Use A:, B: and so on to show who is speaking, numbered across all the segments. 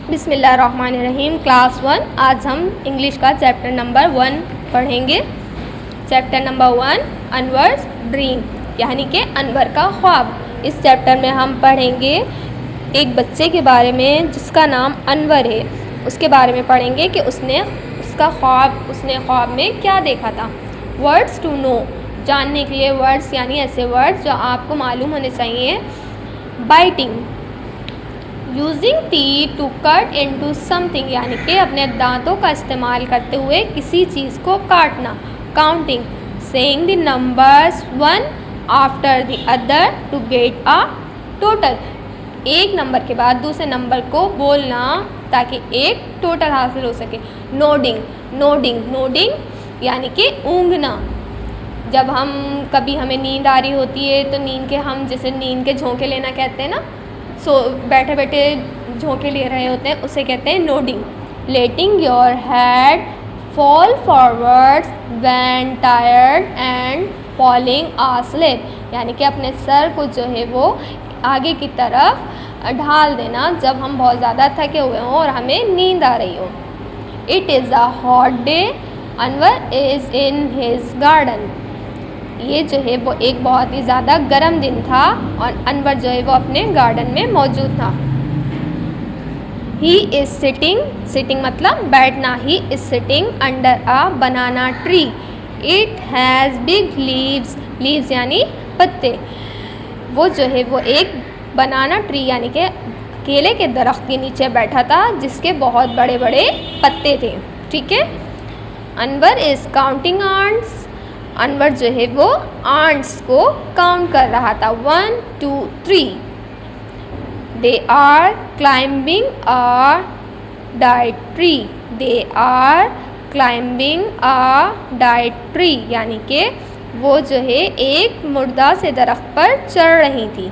A: बिस्मिल्लाहिर्रहमानिर्रहीम। क्लास 1। आज हम इंग्लिश का चैप्टर नंबर 1 पढ़ेंगे। चैप्टर नंबर 1 अनवर्स ड्रीम, यानी कि अनवर का ख्वाब। इस चैप्टर में हम पढ़ेंगे एक बच्चे के बारे में जिसका नाम अनवर है। उसके बारे में पढ़ेंगे कि उसने ख्वाब में क्या देखा था। वर्ड्स टू नो, जानने के लिए वर्ड्स यानी ऐसे वर्ड्स जो आपको मालूम होने चाहिए। Biting, using teeth to cut into something, यानी कि अपने दांतों का इस्तेमाल करते हुए किसी चीज़ को काटना। Counting, saying the numbers one after the other to get a total, एक नंबर के बाद दूसरे नंबर को बोलना ताकि एक टोटल हासिल हो सके। नोडिंग यानी कि ऊँघना। जब हमें नींद आ रही होती है तो हम जैसे नींद के झोंके लेना कहते हैं ना, बैठे बैठे झोंके ले रहे होते हैं, उसे कहते हैं nodding. Letting your head fall forwards when tired and falling asleep, यानी कि अपने सर को जो है वो आगे की तरफ ढाल देना जब हम बहुत ज़्यादा थके हुए हों और हमें नींद आ रही हो। It is a hot day, Anwar is in his garden, ये जो है वो एक बहुत ही ज़्यादा गर्म दिन था और अनवर जो है वो अपने गार्डन में मौजूद था। ही इज़ सिटिंग मतलब बैठना। He is sitting under a banana tree, it has big leaves यानी पत्ते। वो जो है वो एक बनाना ट्री यानी कि केले के दरख्त के नीचे बैठा था जिसके बहुत बड़े बड़े पत्ते थे। ठीक है। Anwar is counting ants, Anwar जो है वो आंट्स को काउंट कर रहा था। 1 2 3। They are climbing a date tree, they are climbing a date tree, यानी कि वो जो है एक मुर्दा से दरख्त पर चढ़ रही थी।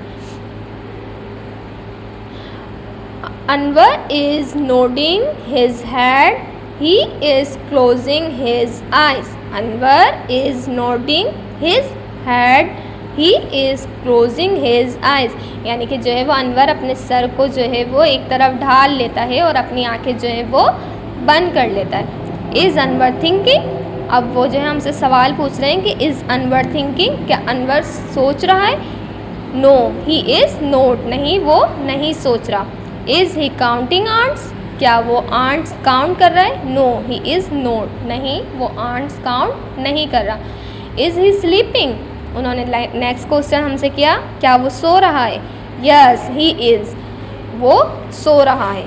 A: Anwar is nodding his head, he is closing his eyes, Anwar is nodding his head, he is closing his eyes, यानी कि जो है वो अनवर अपने सर को जो है वो एक तरफ ढाल लेता है और अपनी आंखें जो है वो बंद कर लेता है। इज़ अनवर थिंकिंग, अब वो जो है हमसे सवाल पूछ रहे हैं कि इज़ अनवर थिंकिंग, क्या अनवर सोच रहा है? नो ही इज़ नोट, नहीं वो नहीं सोच रहा। इज़ ही काउंटिंग आंट्स, क्या वो आंट्स काउंट कर रहा है? नो ही इज़ नोट, नहीं वो आंट्स काउंट नहीं कर रहा। इज़ ही स्लीपिंग, उन्होंने नेक्स्ट क्वेश्चन हमसे किया, क्या वो सो रहा है? यस ही इज़, वो सो रहा है।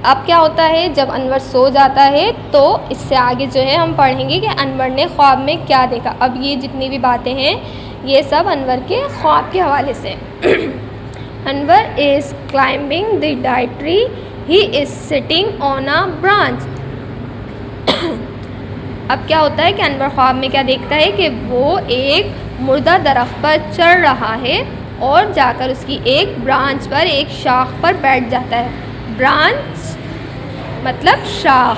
A: अब क्या होता है जब अनवर सो जाता है तो इससे आगे जो है हम पढ़ेंगे कि अनवर ने ख्वाब में क्या देखा। अब ये जितनी भी बातें हैं ये सब अनवर के ख्वाब के हवाले से। Anwar is climbing the diet tree, he is sitting on a branch. अब क्या होता है कि अनवर ख्वाब में क्या देखता है कि वो एक मुर्दा दरख्त पर चढ़ रहा है और जाकर उसकी एक ब्रांच पर, एक शाख पर बैठ जाता है। ब्रांच मतलब शाख।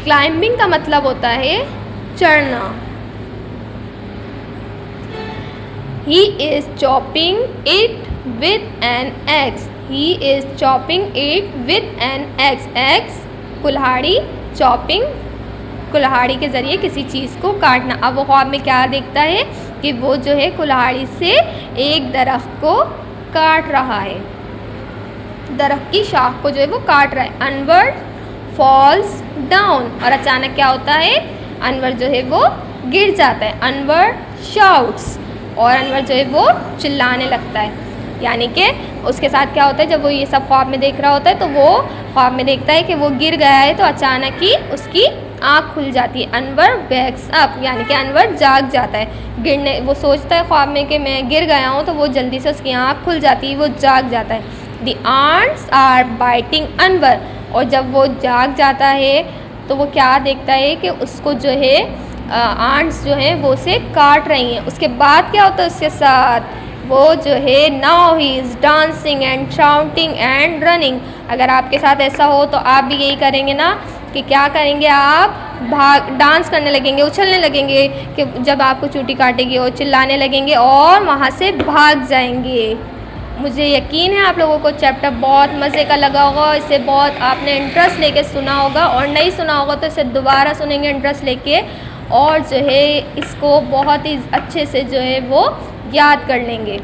A: क्लाइंबिंग का मतलब होता है चढ़ना। He is chopping it with an axe, he is chopping it with an axe, axe कुल्हाड़ी, chopping कुल्हाड़ी के ज़रिए किसी चीज़ को काटना। अब वो ख्वाब में क्या देखता है कि वो जो है कुल्हाड़ी से एक दरख्त को काट रहा है, दरख्त की शाख को जो है वो काट रहा है। अनवर फॉल्स डाउन, और अचानक क्या होता है? अनवर जो है वो गिर जाता है। अनवर शाउट्स, और अनवर जो है वो चिल्लाने लगता है। यानी कि उसके साथ क्या होता है, जब वो ये सब ख्वाब में देख रहा होता है तो वो ख्वाब में देखता है कि वो गिर गया है तो अचानक ही उसकी आँख खुल जाती है। अनवर वैक्स अप, यानी कि अनवर जाग जाता है। वो सोचता है ख्वाब में कि मैं गिर गया हूँ, तो वो जल्दी से उसकी आँख खुल जाती है, वो जाग जाता है। The ants are biting Anwar, और जब वो जाग जाता है तो वो क्या देखता है कि उसको जो है आंट्स जो हैं वो उसे काट रही हैं। उसके बाद क्या होता है उसके साथ? वो जो है now he is dancing and shouting and running. अगर आपके साथ ऐसा हो तो आप भी यही करेंगे ना कि क्या करेंगे, आप डांस करने लगेंगे, उछलने लगेंगे कि जब आपको चूटी काटेगी और चिल्लाने लगेंगे और वहाँ से भाग जाएंगे। मुझे यकीन है आप लोगों को चैप्टर बहुत मज़े का लगा होगा, इसे बहुत आपने इंटरेस्ट लेके सुना होगा, और नहीं सुना होगा तो इसे दोबारा सुनेंगे इंटरेस्ट लेके, और जो है इसको बहुत ही अच्छे से जो है वो याद कर लेंगे।